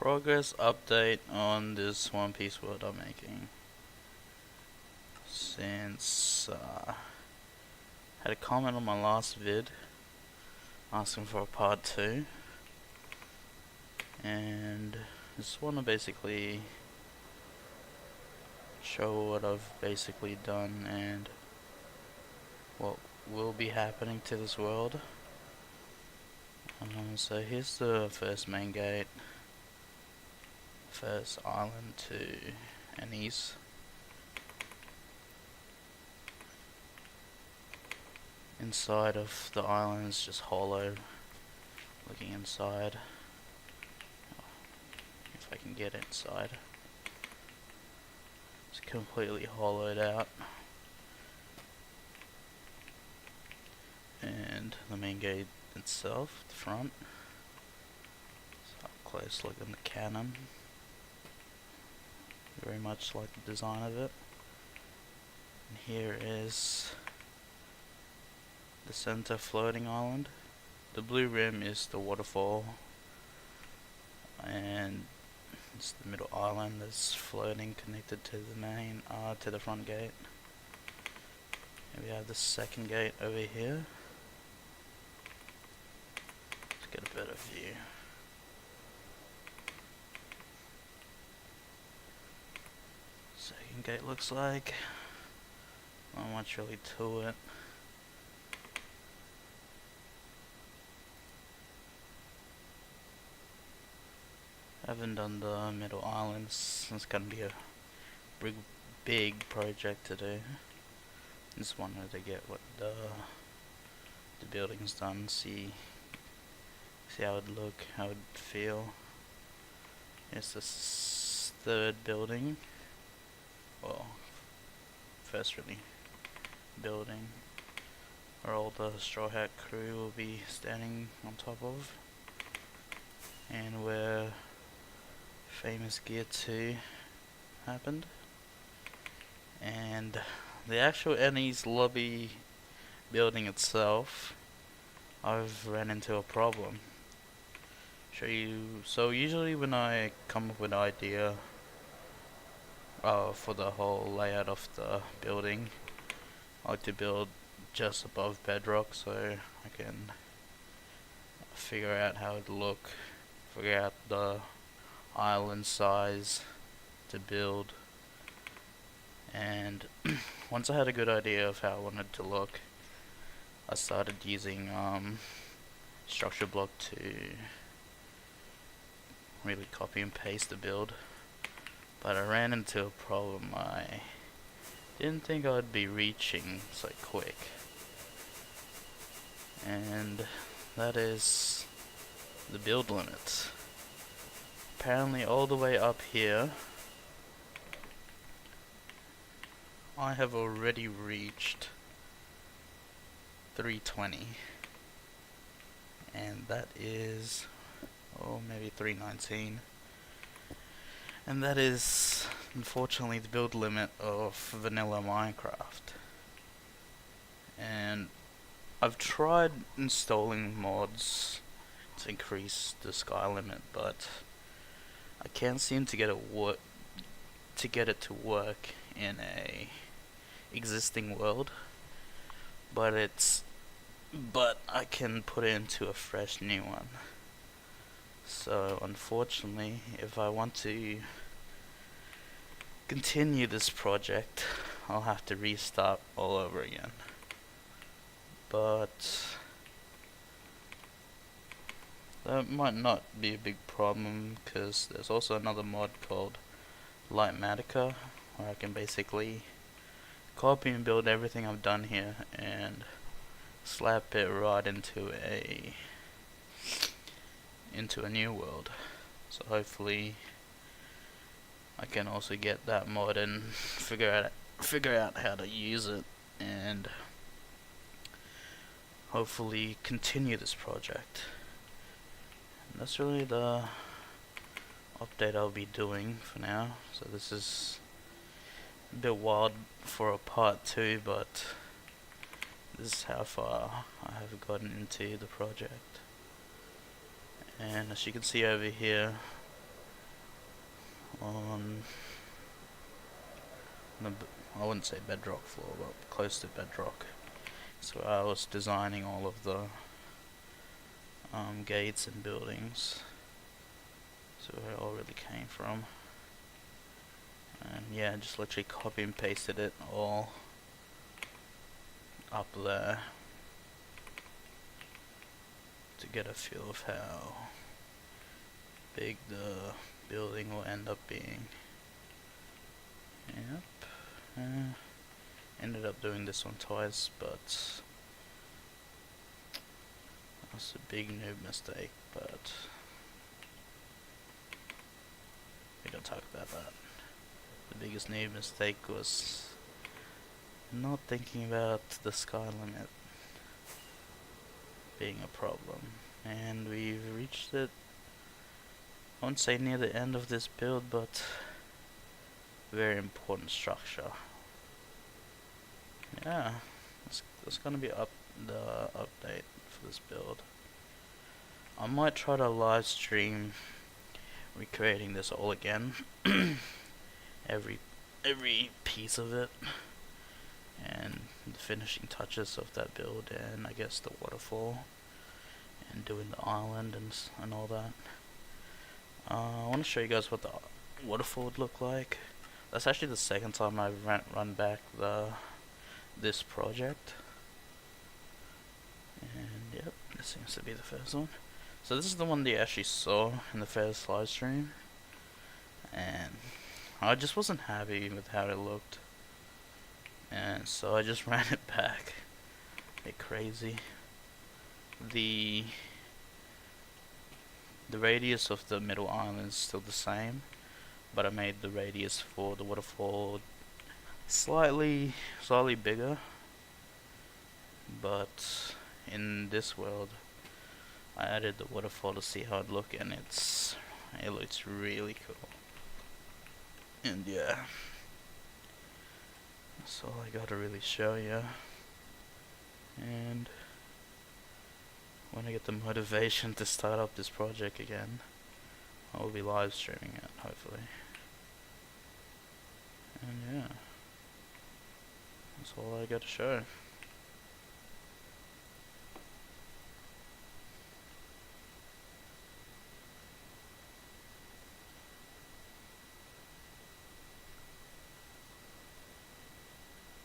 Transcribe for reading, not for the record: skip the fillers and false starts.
Progress update on this One Piece world I'm making. Since had a comment on my last vid asking for a part 2, and just want to basically show what I've basically done and what will be happening to this world. So here's the first main gate, first island to Enies. Inside of the island is just hollow. Looking inside, if I can get inside, it's completely hollowed out. And the main gate itself, the front, so up close look at the cannon. Very much like the design of it. And here is the center floating island. The blue rim is the waterfall, and it's the middle island that's floating, connected to the main, to the front gate. And we have the second gate over here. Let's get a better view. Second gate looks like. Not much really to it. I haven't done the middle islands. It's gonna be a big project to do. Just wanted to get what the building's done, see how it'd look, how it'd feel. It's the third building, well, first really building, where all the Straw Hat crew will be standing on top of, and where Famous Gear 2 happened. And the actual Enies lobby building itself, I've ran into a problem. Show you. So usually when I come up with an idea for the whole layout of the building, I like to build just above bedrock so I can figure out how it'd look, figure out the island size to build, and once I had a good idea of how I wanted it to look, I started using structure block to really copy and paste the build. But I ran into a problem. I didn't think I'd be reaching so quick, and that is the build limit. Apparently all the way up here I have already reached 320, and that is, oh, maybe 319, and that is unfortunately the build limit of vanilla Minecraft. And I've tried installing mods to increase the sky limit, but I can't seem to get it to work in a existing world. But I can put it into a fresh new one. So unfortunately, if I want to continue this project, I'll have to restart all over again. But that might not be a big problem, because there's also another mod called Lightmatica, where I can basically copy and build everything I've done here and slap it right into a new world. So hopefully I can also get that mod and figure out how to use it, and hopefully continue this project. And that's really the update I'll be doing for now. So this is a bit wild for a part 2, but this is how far I have gotten into the project. And as you can see over here, on the, I wouldn't say bedrock floor, but close to bedrock. So I was designing all of the gates and buildings. So where it all really came from. And yeah, just literally copy and pasted it all up there to get a feel of how big the building will end up being. Yep. Ended up doing this one twice, but that's a big noob mistake, but we don't talk about that. The biggest noob mistake was not thinking about the sky limit being a problem, and we've reached it. I won't say near the end of this build, but very important structure. Yeah, that's gonna be the update for this build. I might try to live stream recreating this all again, every piece of it, and the finishing touches of that build, and I guess the waterfall, and doing the island and all that. I want to show you guys what the waterfall would look like. That's actually the second time I've run back this project, and yep, this seems to be the first one. So this is the one that you actually saw in the first live stream, and I just wasn't happy with how it looked, and so I just ran it back. Bit crazy. The radius of the middle island is still the same, but I made the radius for the waterfall slightly bigger. But in this world, I added the waterfall to see how it look, and it looks really cool. And yeah, that's all I gotta really show you. And when I get the motivation to start up this project again, I will be live streaming it, hopefully. And yeah, that's all I got to show.